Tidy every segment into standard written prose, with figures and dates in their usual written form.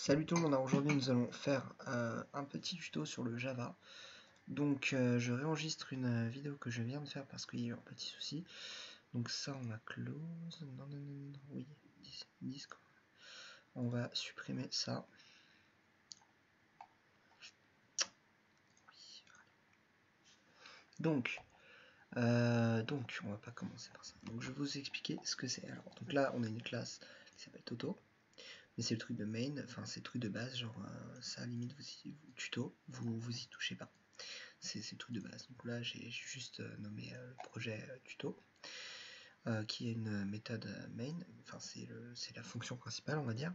Salut tout le monde, aujourd'hui nous allons faire un petit tuto sur le Java. Donc je réenregistre une vidéo que je viens de faire parce qu'il y a eu un petit souci. Donc ça on va close, non, oui, disque. On va supprimer ça. Donc on va pas commencer par ça. Donc je vais vous expliquer ce que c'est. Alors donc là on a une classe qui s'appelle Toto. Mais c'est le truc de main, enfin c'est le truc de base, genre ça limite vous tuto, vous y touchez pas. C'est le truc de base. Donc là j'ai juste nommé le projet tuto, qui est une méthode main, enfin c'est la fonction principale on va dire.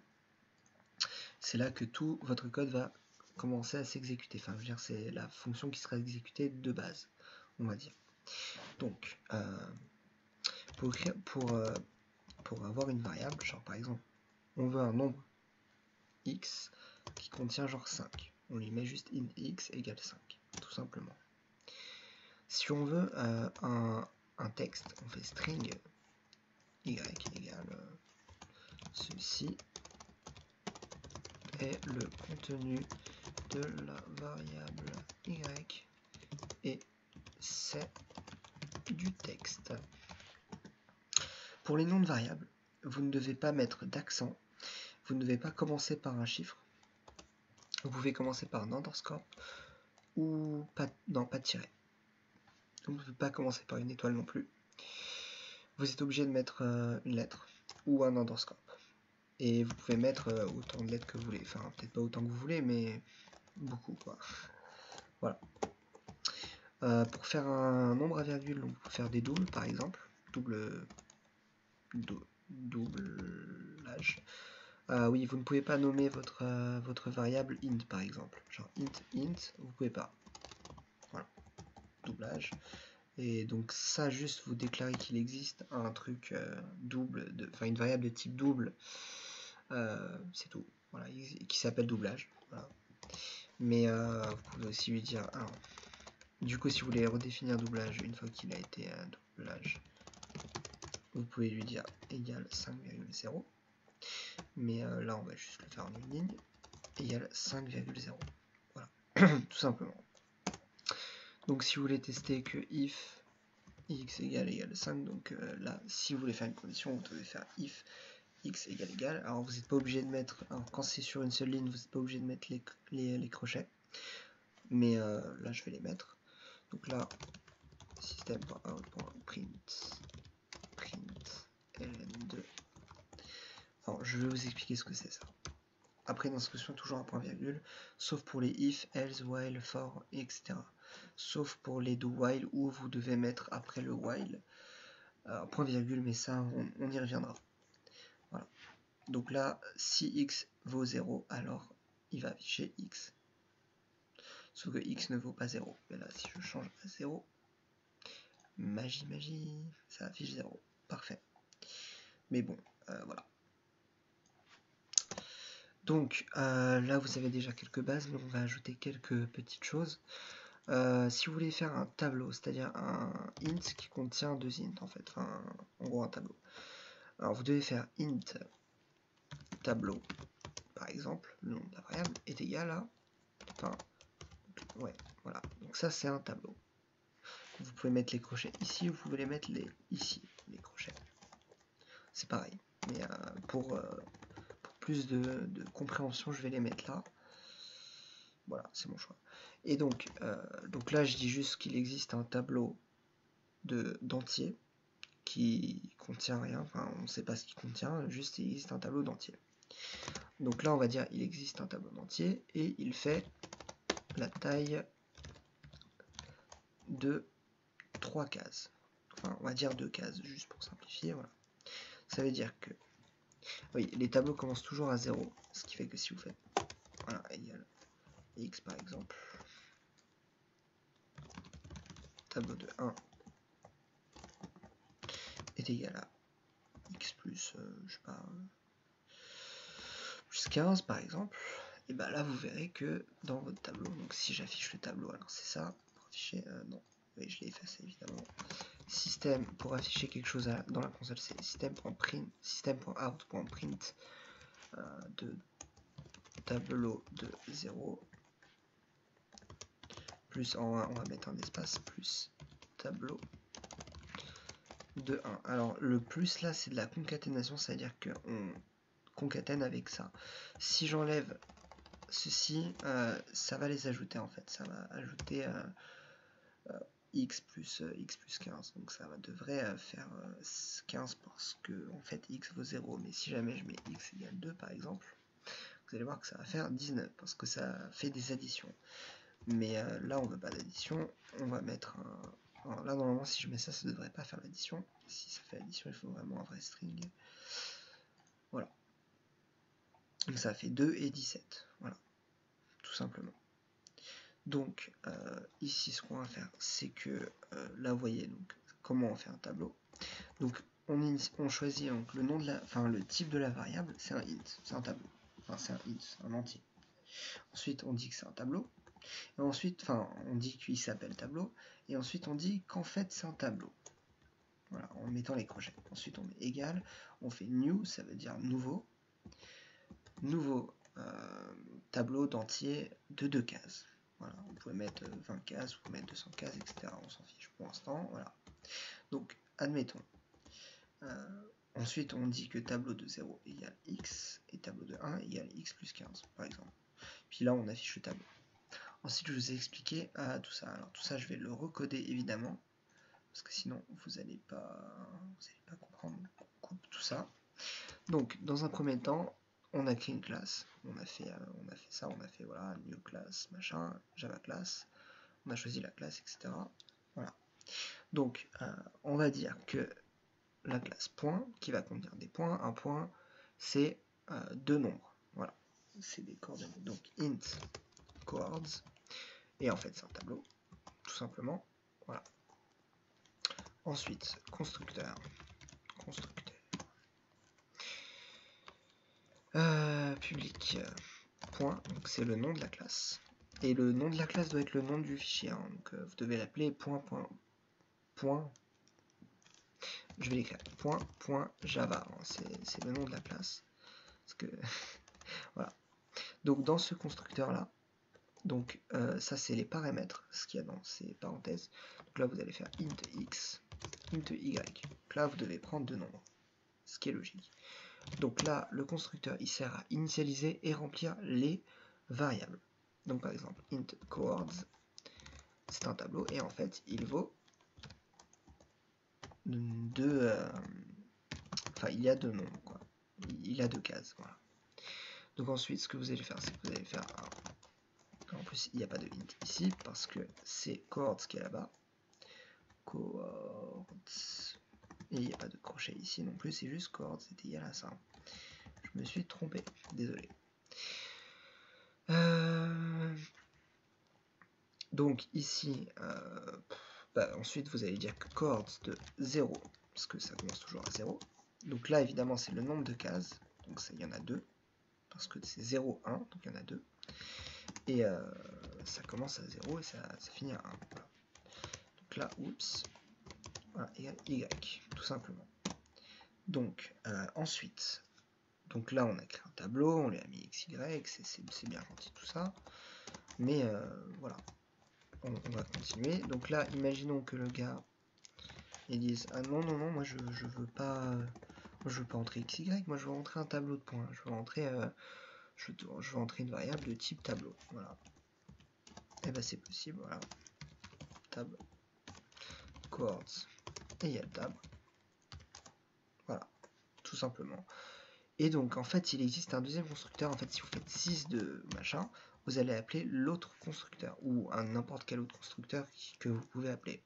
C'est là que tout votre code va commencer à s'exécuter, enfin je veux dire c'est la fonction qui sera exécutée de base, on va dire. Donc pour avoir une variable, genre par exemple on veut un nombre x qui contient genre 5. On lui met juste int x égale 5, tout simplement. Si on veut un texte, on fait string y égale ceci est le contenu de la variable y et c'est du texte. Pour les noms de variables, vous ne devez pas mettre d'accent, vous ne devez pas commencer par un chiffre. Vous pouvez commencer par un underscore ou pas, non, pas de tiret. Vous ne pouvez pas commencer par une étoile non plus. Vous êtes obligé de mettre une lettre ou un underscore. Et vous pouvez mettre autant de lettres que vous voulez. Enfin, peut-être pas autant que vous voulez, mais beaucoup, quoi. Voilà. Pour faire un nombre à virgule, on peut faire des doubles, par exemple. Doublage. Oui, vous ne pouvez pas nommer votre variable int, par exemple. Genre int, vous pouvez pas. Voilà. Doublage. Et donc ça, juste vous déclarez qu'il existe un truc double, enfin une variable de type double, c'est tout. Voilà, qui s'appelle doublage. Voilà. Mais vous pouvez aussi lui dire, alors, du coup si vous voulez redéfinir doublage une fois qu'il a été doublage, vous pouvez lui dire égal 5,0. Mais là on va juste le faire en une ligne, égal 5,0. Voilà, tout simplement. Donc si vous voulez tester que if x égale 5, donc là si vous voulez faire une condition, vous devez faire if x égale égal. Alors vous n'êtes pas obligé de mettre, alors, quand c'est sur une seule ligne, vous n'êtes pas obligé de mettre les crochets, mais là je vais les mettre. Donc là, system.out.print ln2. Alors je vais vous expliquer ce que c'est ça. Après d'instruction toujours un point virgule, sauf pour les if, else, while, for, etc. Sauf pour les do while où vous devez mettre après le while un point virgule, mais ça on y reviendra. Voilà. Donc là, si x vaut 0, alors il va afficher x. Sauf que x ne vaut pas 0. Mais là, si je change à 0, magie, ça affiche 0. Parfait. Mais bon, voilà. Donc là, vous avez déjà quelques bases, mais on va ajouter quelques petites choses. Si vous voulez faire un tableau, c'est-à-dire un int qui contient deux int en fait, enfin, en gros un tableau. Alors vous devez faire int tableau, par exemple, le nom de la variable est égal à, enfin, ouais, voilà. Donc ça c'est un tableau. Vous pouvez mettre les crochets ici, vous pouvez les mettre ici, les crochets. C'est pareil, mais pour plus de compréhension, je vais les mettre là. Voilà, c'est mon choix. Et donc là, je dis juste qu'il existe un tableau d'entier qui contient rien, enfin on ne sait pas ce qu'il contient, juste il existe un tableau d'entier. Donc là, on va dire il existe un tableau d'entier et il fait la taille de 3 cases. Enfin, on va dire 2 cases, juste pour simplifier, voilà. Ça veut dire que, oui, les tableaux commencent toujours à 0, ce qui fait que si vous faites, voilà, égal x par exemple, tableau de 1 est égal à x plus, je sais pas, plus 15 par exemple, et bien là vous verrez que dans votre tableau, donc si j'affiche le tableau, alors c'est ça, pour afficher, non, oui je l'ai effacé évidemment, système pour afficher quelque chose dans la console, c'est system.out.print de tableau de 0, plus en 1, on va mettre un espace, plus tableau de 1. Alors le plus là, c'est de la concaténation, c'est-à-dire qu'on concatène avec ça. Si j'enlève ceci, ça va les ajouter en fait, ça va ajouter x plus 15, donc ça devrait faire 15 parce que en fait x vaut 0, mais si jamais je mets x égale 2 par exemple, vous allez voir que ça va faire 19 parce que ça fait des additions. Mais là on veut pas d'addition, on va mettre un... Alors là normalement si je mets ça, ça devrait pas faire l'addition. Si ça fait l'addition, il faut vraiment un vrai string. Voilà. Donc ça fait 2 et 17. Voilà. Tout simplement. Donc ici ce qu'on va faire, c'est que là vous voyez donc comment on fait un tableau. Donc on choisit donc le nom de la, le type de la variable, c'est un int, c'est un tableau. Enfin c'est un int, un entier. Ensuite on dit que c'est un tableau. Et ensuite, on dit qu'il s'appelle tableau. Et ensuite on dit qu'en fait c'est un tableau. Voilà, en mettant les crochets. Ensuite on met égal, on fait new, ça veut dire nouveau. Nouveau tableau d'entier de 2 cases. Voilà, vous pouvez mettre 20 cases, vous pouvez mettre 200 cases, etc. On s'en fiche pour l'instant. Voilà. Donc, admettons. Ensuite, on dit que tableau de 0 égale x et tableau de 1 égale x plus 15, par exemple. Puis là, on affiche le tableau. Ensuite, je vous ai expliqué tout ça. Alors, tout ça, je vais le recoder évidemment, parce que sinon, vous n'allez pas comprendre. On coupe tout ça. Donc, dans un premier temps, on a créé une classe, on a fait ça, on a fait voilà, new class, machin, java class, on a choisi la classe, etc. Voilà. Donc, on va dire que la classe point, qui va contenir des points, un point, c'est 2 nombres. Voilà, c'est des coordonnées. Donc, int coords, et en fait, c'est un tableau, tout simplement. Voilà. Ensuite, constructeur. Public point, donc c'est le nom de la classe. Et le nom de la classe doit être le nom du fichier. Hein, donc vous devez l'appeler point. Je vais l'écrire point Java. Hein, c'est le nom de la classe. Parce que voilà. Donc dans ce constructeur là, donc ça c'est les paramètres, ce qu'il y a dans ces parenthèses. Donc là vous allez faire int x, int y. Donc là vous devez prendre 2 nombres, ce qui est logique. Donc là, le constructeur, il sert à initialiser et remplir les variables. Donc par exemple, int coords, c'est un tableau, et en fait, il vaut deux... il y a 2 nombres, quoi. Il a 2 cases, voilà. Donc ensuite, ce que vous allez faire, c'est que vous allez faire un... En plus, il n'y a pas de int ici, parce que c'est coords qui est là-bas. Coords... Et il n'y a pas de crochet ici non plus, c'est juste coords, c'était égal à ça. Je me suis trompé, désolé. Donc ici, ensuite vous allez dire que coords de 0, parce que ça commence toujours à 0. Donc là évidemment c'est le nombre de cases, donc il y en a 2, parce que c'est 0, 1, donc il y en a 2. Et ça commence à 0 et ça finit à 1. Voilà. Donc là, oups, voilà, égale y, tout simplement. Donc ensuite, donc là on a créé un tableau, on lui a mis xy, c'est bien gentil tout ça. Mais voilà. On va continuer. Donc là, imaginons que le gars il dise ah non, moi je veux pas entrer xy, moi je veux entrer un tableau de points, je veux entrer une variable de type tableau. Voilà. Et ben c'est possible, voilà. Tab coords et il y a tab. Voilà, tout simplement. Et donc en fait il existe un deuxième constructeur. En fait si vous faites 6 de machin, vous allez appeler l'autre constructeur ou un n'importe quel autre constructeur que vous pouvez appeler.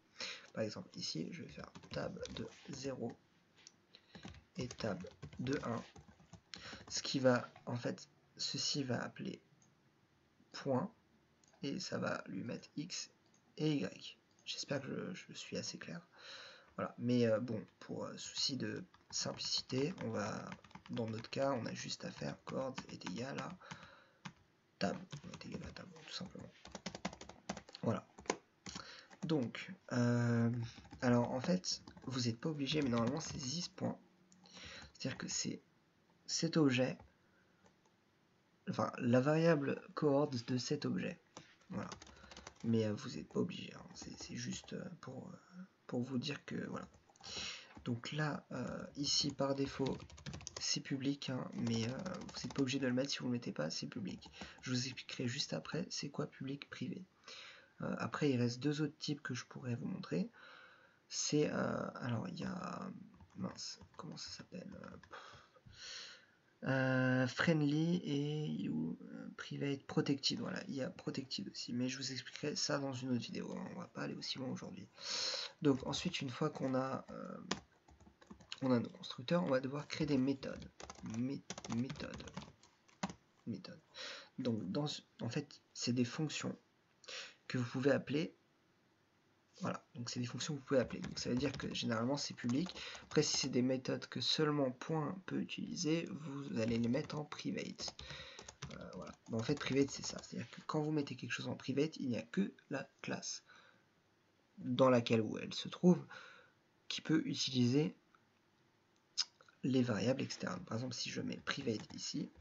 Par exemple ici je vais faire tab de 0 et tab de 1, ce qui va en fait, ceci va appeler point et ça va lui mettre x et y. J'espère que je suis assez clair. Voilà, mais bon, pour souci de simplicité, on va, dans notre cas, on a juste à faire coords est égal à tab, est égal à tab, tout simplement. Voilà. Donc, alors en fait, vous n'êtes pas obligé, mais normalement c'est this point. C'est-à-dire que c'est cet objet enfin la variable coord de cet objet. Voilà. Mais vous n'êtes pas obligé, hein. C'est juste pour vous dire que voilà. Donc là, ici par défaut, c'est public, hein, mais vous n'êtes pas obligé de le mettre. Si vous ne le mettez pas, c'est public. Je vous expliquerai juste après c'est quoi public, privé. Après, il reste deux autres types que je pourrais vous montrer. C'est alors il y a mince, comment ça s'appelle, friendly et private, protected. Voilà, il y a protected aussi, mais je vous expliquerai ça dans une autre vidéo, hein. On va pas aller aussi loin aujourd'hui. Donc ensuite, une fois qu'on a nos constructeurs, on va devoir créer des méthodes. Méthodes. Donc en fait, c'est des fonctions que vous pouvez appeler. Voilà, donc c'est des fonctions que vous pouvez appeler. Donc ça veut dire que généralement c'est public. Après, si c'est des méthodes que seulement point peut utiliser, vous allez les mettre en private. Voilà. Bon, en fait, private c'est ça. C'est-à-dire que quand vous mettez quelque chose en private, il n'y a que la classe dans laquelle où elle se trouve qui peut utiliser les variables externes. Par exemple, si je mets private ici,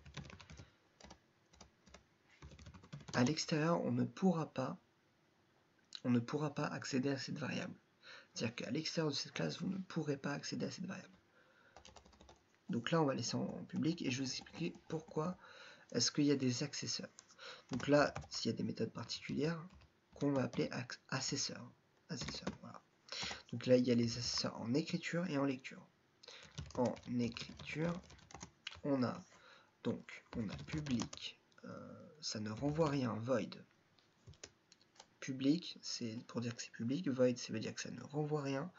à l'extérieur, on ne pourra pas accéder à cette variable. C'est-à-dire qu'à l'extérieur de cette classe, vous ne pourrez pas accéder à cette variable. Donc là, on va laisser en public et je vais vous expliquer pourquoi est-ce qu'il y a des accesseurs. Donc là, s'il y a des méthodes particulières qu'on va appeler accesseurs. Voilà. Donc là, il y a les accesseurs en écriture et en lecture. En écriture, on a public, ça ne renvoie rien, void. Public, c'est pour dire que c'est public, void, ça veut dire que ça ne renvoie rien,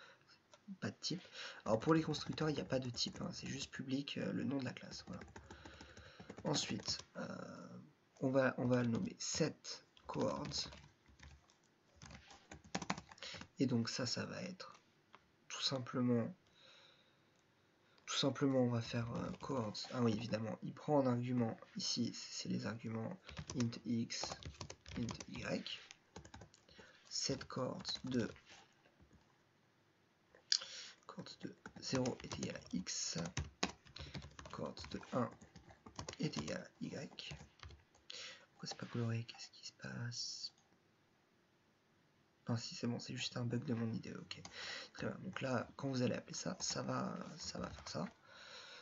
pas de type. Alors pour les constructeurs, il n'y a pas de type, hein, c'est juste public, le nom de la classe. Voilà. Ensuite, on va le nommer set coords. Et donc ça va être tout simplement on va faire coords. Ah oui, évidemment, il prend en argument, ici, c'est les arguments int x, int y. Set coords de 0 est égal à x, coords de 1 est égal à y. Pourquoi c'est pas coloré? Qu'est-ce qui se passe? Non, si c'est bon, c'est juste un bug de mon idée, ok. Très bien, donc là, quand vous allez appeler ça, ça va faire ça.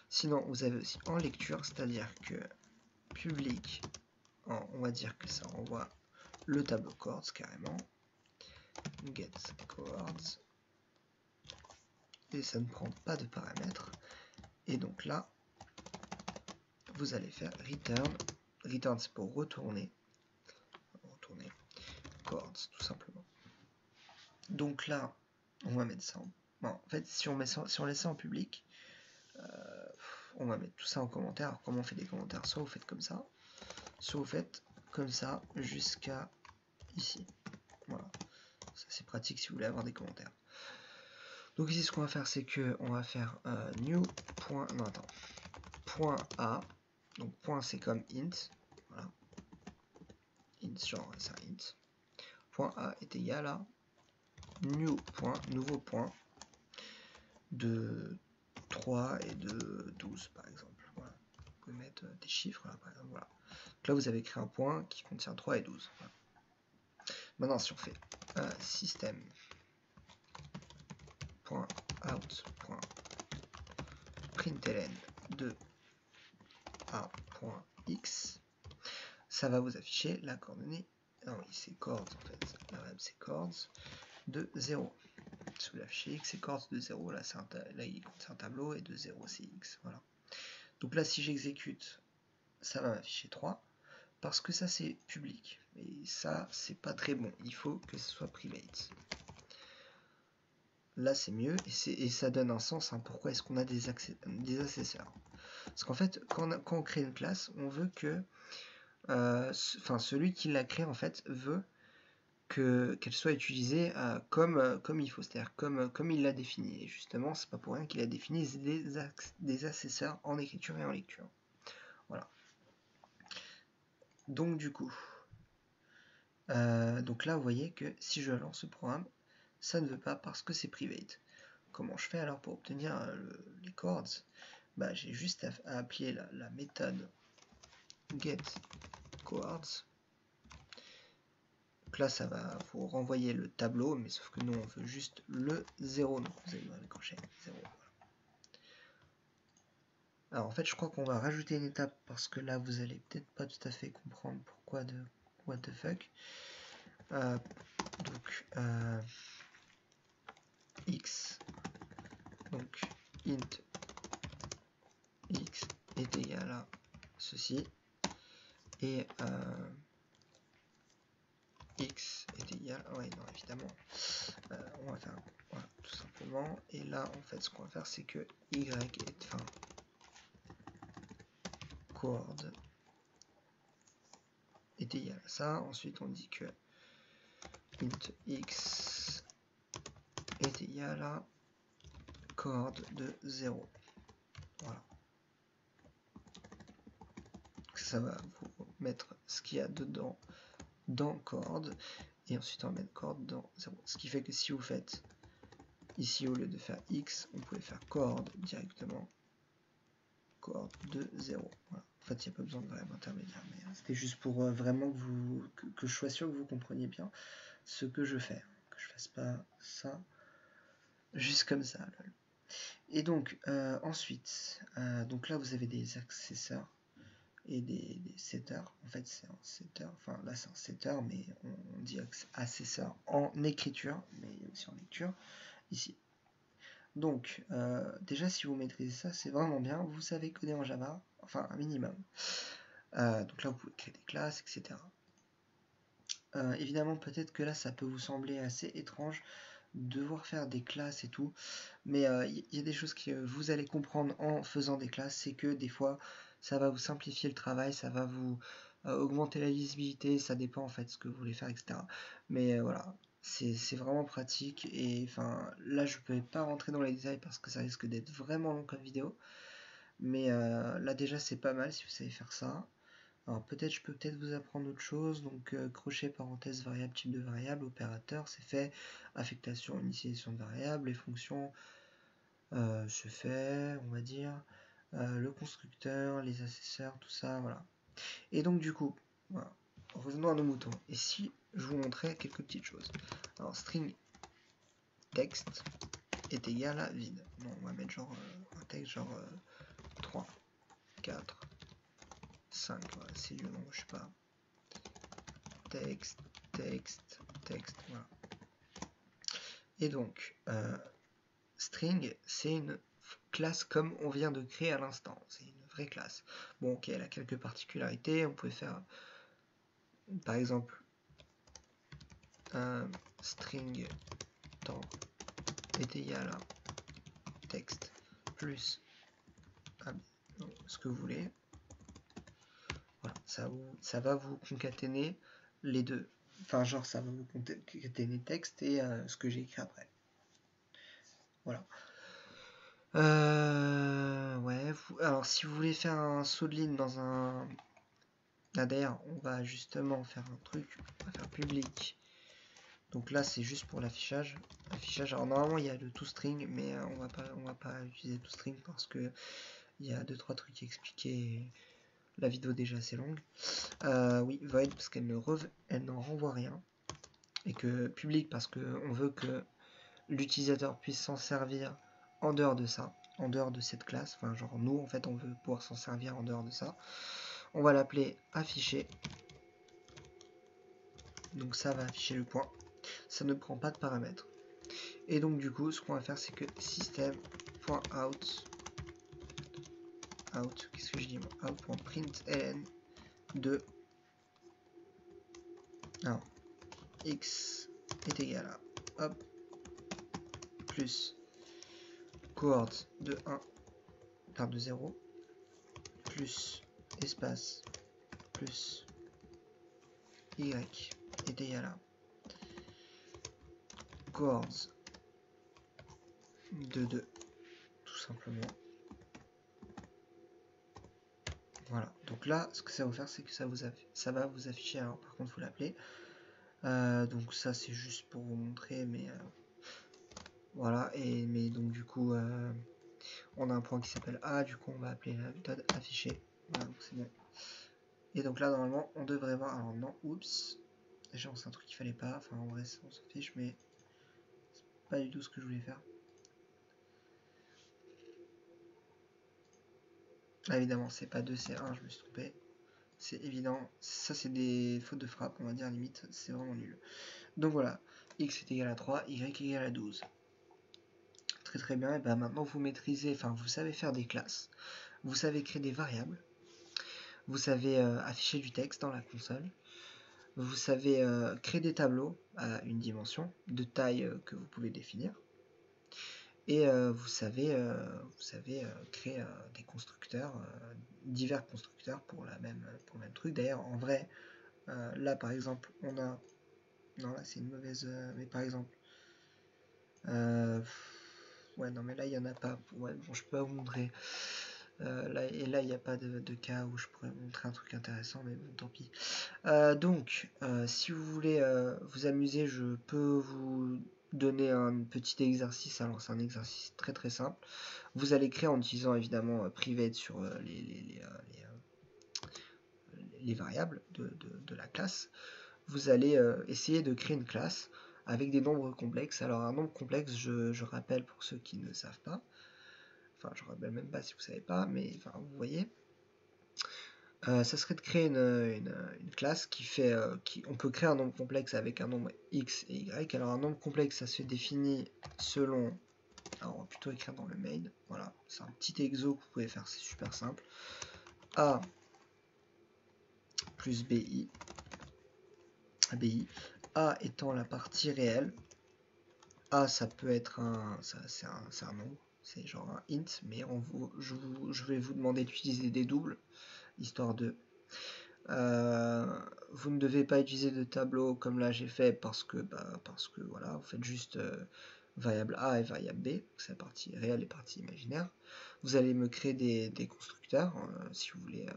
Sinon, vous avez aussi en lecture, c'est-à-dire que public, on va dire que ça renvoie le tableau coords carrément. Get coords. Et ça ne prend pas de paramètres. Et donc là, vous allez faire return. Return, c'est pour retourner coords, tout simplement. Donc là, on va mettre ça en fait, si on laisse ça en public, on va mettre tout ça en commentaire. Alors, comment on fait des commentaires? Soit vous faites comme ça, soit vous faites comme ça jusqu'à ici. Voilà. Ça, c'est pratique si vous voulez avoir des commentaires. Donc ici, ce qu'on va faire, c'est que on va faire new point a. Donc point, c'est comme int. Voilà. Int, genre c'est un int. Point a est égal à new point, nouveau point de 3 et de 12 par exemple. Voilà. Vous pouvez mettre des chiffres là par exemple. Voilà. Donc là vous avez créé un point qui contient 3 et 12. Voilà. Maintenant si on fait system.out.println de a.x, ça va vous afficher la coordonnée. Ah oui, c'est coords en fait. La variable c'est coords de 0. Si vous l'affichez x, c'est coords de 0. Là, c'est un tableau et de 0 c'est x. Voilà. Donc là, si j'exécute, ça va m'afficher 3 parce que ça c'est public. Et ça, c'est pas très bon. Il faut que ce soit private. Là, c'est mieux et ça donne un sens. Hein, pourquoi est-ce qu'on a des accesseurs? Parce qu'en fait, quand on crée une classe, on veut que celui qui l'a créée en fait veut qu'elle soit utilisée comme il faut, c'est-à-dire comme il l'a défini. Et justement, c'est pas pour rien qu'il a défini des accesseurs en écriture et en lecture. Voilà. Donc du coup, donc là vous voyez que si je lance ce programme, ça ne veut pas parce que c'est private. Comment je fais alors pour obtenir les coords? Bah, j'ai juste à appeler la méthode get coords. Donc là, ça va vous renvoyer le tableau, mais sauf que nous, on veut juste le 0. Donc vous allez voir le crochet 0. Alors en fait, je crois qu'on va rajouter une étape parce que là, vous allez peut-être pas tout à fait comprendre pourquoi de what the fuck. X, donc int x est égal à ceci et x est égal, ouais non évidemment, on va faire voilà, tout simplement, et là en fait ce qu'on va faire c'est que y est, enfin coord est égal à ça, ensuite on dit que int x est égal à coord de 0, voilà. Ça va vous mettre ce qu'il y a dedans dans coord, et ensuite on va mettre coord dans 0. Ce qui fait que si vous faites ici, au lieu de faire x, on pouvait faire coord directement, coord de 0. Voilà. En fait, il n'y a pas besoin de variable intermédiaire, mais c'était juste pour vraiment que je sois sûr que vous compreniez bien ce que je fais, que je fasse pas ça juste comme ça. Lol. Et donc, ensuite, donc là, vous avez des accesseurs et des setters. En fait, c'est un setter, enfin là, c'est un setter, mais on dit accesseur en écriture, mais aussi en lecture, ici. Donc, déjà, si vous maîtrisez ça, c'est vraiment bien. Vous savez coder en Java, enfin un minimum. Donc là, vous pouvez créer des classes, etc. Évidemment, peut-être que là, ça peut vous sembler assez étrange de devoir faire des classes et tout, mais il y a des choses que vous allez comprendre en faisant des classes, c'est que des fois, ça va vous simplifier le travail, ça va vous augmenter la lisibilité, ça dépend en fait de ce que vous voulez faire, etc. Mais voilà, c'est vraiment pratique, et enfin là je ne peux pas rentrer dans les détails parce que ça risque d'être vraiment long comme vidéo, mais là déjà c'est pas mal si vous savez faire ça. Alors peut-être je peux peut-être vous apprendre autre chose, donc crochet, parenthèse, variable, type de variable, opérateur, c'est fait, affectation, initialisation de variable, les fonctions, c'est fait, on va dire, le constructeur, les accesseurs, tout ça, voilà. Et donc du coup, voilà, revenons à nos moutons. Et si je vous montrais quelques petites choses. Alors string texte est égal à vide. Non, on va mettre genre un texte genre 3, 4, 5, voilà, c'est le nom, je sais pas. Texte, texte, texte, voilà. Et donc, string, c'est une classe comme on vient de créer à l'instant. C'est une vraie classe. Bon, ok, elle a quelques particularités. On pouvait faire, par exemple, un string temps est égal à texte plus ce que vous voulez. Voilà, ça va vous concaténer les deux. Enfin, genre, ça va vous concaténer texte et ce que j'ai écrit après. Voilà. Ouais, alors si vous voulez faire un saut de ligne dans un ADR, on va justement faire un truc, on va faire public. Donc là c'est juste pour l'affichage. Alors normalement il y a le toString, mais on va pas utiliser toString parce que il y a 2-3 trucs à expliquer. La vidéo est déjà assez longue. Oui, void parce qu'elle n'en renvoie rien. Et que public parce qu'on veut que l'utilisateur puisse s'en servir en dehors de ça, en dehors de cette classe, enfin genre nous en fait on veut pouvoir s'en servir en dehors de ça. On va l'appeler afficher, donc ça va afficher le point, ça ne prend pas de paramètres. Et donc du coup ce qu'on va faire c'est que system.out qu'est-ce que je dis moi, out.println de alors x est égal à hop plus coord de 1 par de 0 plus espace plus y est égal à coords de 2 tout simplement. Voilà, donc là ce que ça va vous faire c'est que ça va vous afficher, alors par contre vous l'appelez, donc ça c'est juste pour vous montrer, mais voilà, mais donc du coup on a un point qui s'appelle A, du coup on va appeler la méthode afficher, voilà, donc c'est bon. Et donc là, normalement, on devrait voir... Alors non, oups. Déjà, c'est un truc qu'il fallait pas. Enfin, en vrai, on s'en fiche, mais c'est pas du tout ce que je voulais faire. Ah, évidemment, c'est pas 2, c'est 1, je me suis trompé. C'est évident. Ça, c'est des fautes de frappe, on va dire, limite. C'est vraiment nul. Donc voilà. X est égal à 3, Y est égal à 12. Très très bien. Et ben maintenant, vous maîtrisez... Enfin, vous savez faire des classes. Vous savez créer des variables. Vous savez afficher du texte dans la console. Vous savez créer des tableaux à une dimension de taille que vous pouvez définir. Et vous savez créer des constructeurs, divers constructeurs pour le même truc. D'ailleurs, en vrai, là par exemple, on a... Non, là c'est une mauvaise... mais par exemple... ouais, non, mais là il n'y en a pas. Ouais, bon, je peux pas vous montrer. Là, il n'y a pas de cas où je pourrais vous montrer un truc intéressant, mais bon, tant pis. Donc, si vous voulez vous amuser, je peux vous donner un petit exercice. Alors, c'est un exercice très très simple. Vous allez créer en utilisant évidemment private sur les variables de la classe. Vous allez essayer de créer une classe avec des nombres complexes. Alors, un nombre complexe, je rappelle pour ceux qui ne savent pas. Enfin, je rappelle même pas si vous savez pas, mais enfin, vous voyez. Ça serait de créer une classe qui fait... on peut créer un nombre complexe avec un nombre x et y. Alors un nombre complexe, ça se définit selon... Alors on va plutôt écrire dans le main. Voilà, c'est un petit exo que vous pouvez faire, c'est super simple. A plus BI. A étant la partie réelle. A, ça peut être c'est un nombre. C'est genre un int, mais je vais vous demander d'utiliser des doubles, histoire de... vous ne devez pas utiliser de tableau comme là j'ai fait parce que voilà, vous faites juste variable A et variable B, c'est la partie réelle et partie imaginaire. Vous allez me créer des constructeurs si vous voulez.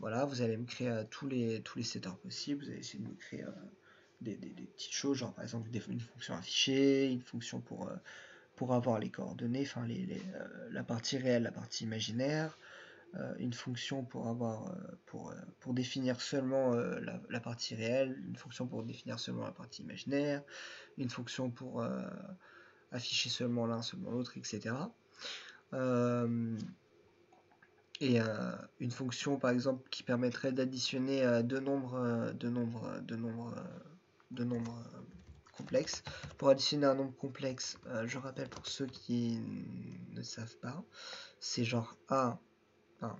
Voilà, vous allez me créer tous les setters possibles. Vous allez essayer de me créer des petites choses, genre par exemple une fonction affichée, une fonction pour avoir les coordonnées, enfin la partie réelle, la partie imaginaire. Une fonction pour avoir pour définir seulement la partie réelle, une fonction pour définir seulement la partie imaginaire, une fonction pour afficher seulement l'un, seulement l'autre, etc. Et une fonction par exemple qui permettrait d'additionner deux nombres complexes. Pour additionner un nombre complexe, je rappelle pour ceux qui ne savent pas, c'est genre A. Enfin,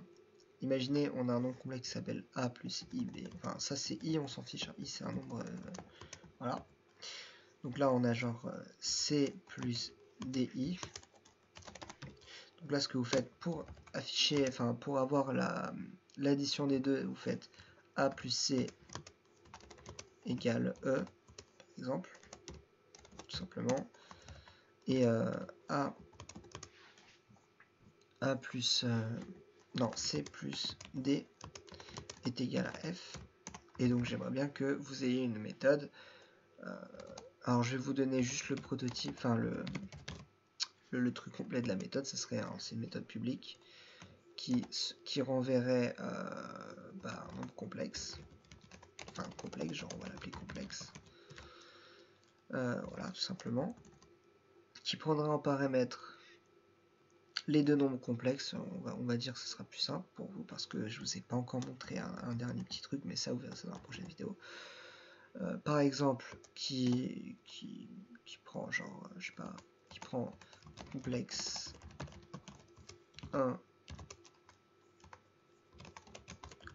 imaginez, on a un nombre complexe qui s'appelle A plus IB. Enfin, ça c'est I, on s'en fiche. I c'est un nombre. Voilà. Donc là, on a genre C plus DI. Donc là, ce que vous faites pour afficher, enfin, pour avoir l'addition des deux, vous faites A plus C égale E, par exemple. Tout simplement. Et A plus. Non, C plus D est égal à F. Et donc j'aimerais bien que vous ayez une méthode. Alors je vais vous donner juste le prototype, enfin le truc complet de la méthode. Ça serait c'est une méthode publique qui renverrait un nombre complexe. Enfin complexe, genre on va l'appeler complexe. Voilà, tout simplement. Qui prendra en paramètre les deux nombres complexes. On va dire que ce sera plus simple pour vous parce que je vous ai pas encore montré un dernier petit truc, mais ça vous verrez ça dans la prochaine vidéo. Par exemple, qui prend genre, je sais pas, qui prend complexe 1,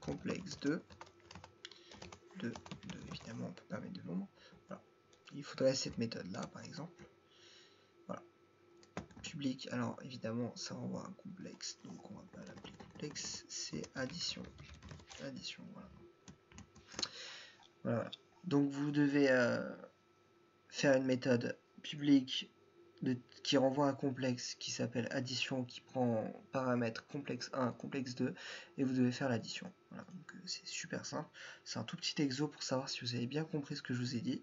complexe 2, évidemment on peut pas mettre de nombre. Voilà. Il faudrait cette méthode là par exemple. Voilà. Public, alors évidemment ça renvoie à un complexe, donc on va pas l'appeler complexe, c'est addition. Voilà. Voilà. Donc vous devez faire une méthode publique qui renvoie à un complexe qui s'appelle addition, qui prend paramètre complexe 1, complexe 2, et vous devez faire l'addition. Voilà, donc c'est super simple. C'est un tout petit exo pour savoir si vous avez bien compris ce que je vous ai dit.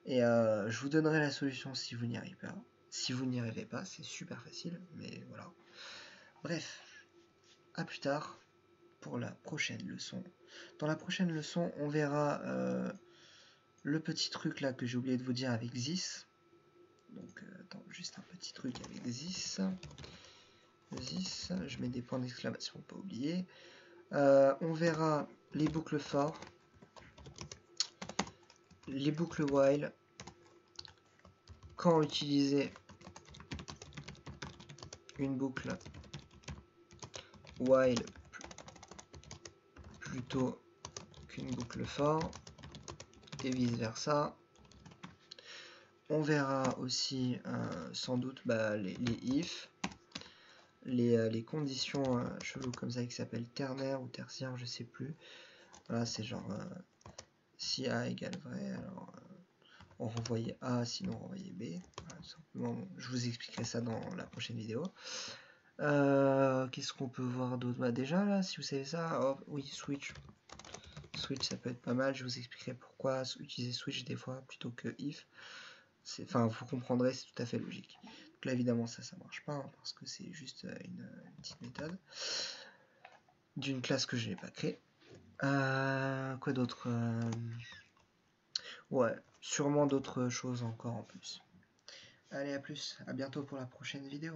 Et je vous donnerai la solution si vous n'y arrivez pas. Si vous n'y arrivez pas, c'est super facile, mais voilà. Bref, à plus tard pour la prochaine leçon. Dans la prochaine leçon, on verra le petit truc là que j'ai oublié de vous dire avec this. Donc, attends, juste un petit truc avec this. This, je mets des points d'exclamation, pas oublier. On verra les boucles for, les boucles while, quand utiliser une boucle while plutôt qu'une boucle for, et vice versa. On verra aussi sans doute les if, les conditions cheloues comme ça qui s'appellent ternaire ou tertiaire, je sais plus. Voilà, c'est genre si A égale vrai, alors on renvoyait A, sinon on renvoyait B. Voilà, simplement, je vous expliquerai ça dans la prochaine vidéo. Qu'est-ce qu'on peut voir d'autre? Déjà là, si vous savez ça, oh, oui, switch. Switch, ça peut être pas mal. Je vous expliquerai pourquoi utiliser switch des fois plutôt que if. Enfin, vous comprendrez, c'est tout à fait logique. Donc là, évidemment, ça marche pas, hein, parce que c'est juste une petite méthode d'une classe que je n'ai pas créée. Quoi d'autre? Ouais, sûrement d'autres choses encore en plus. Allez, à plus, à bientôt pour la prochaine vidéo.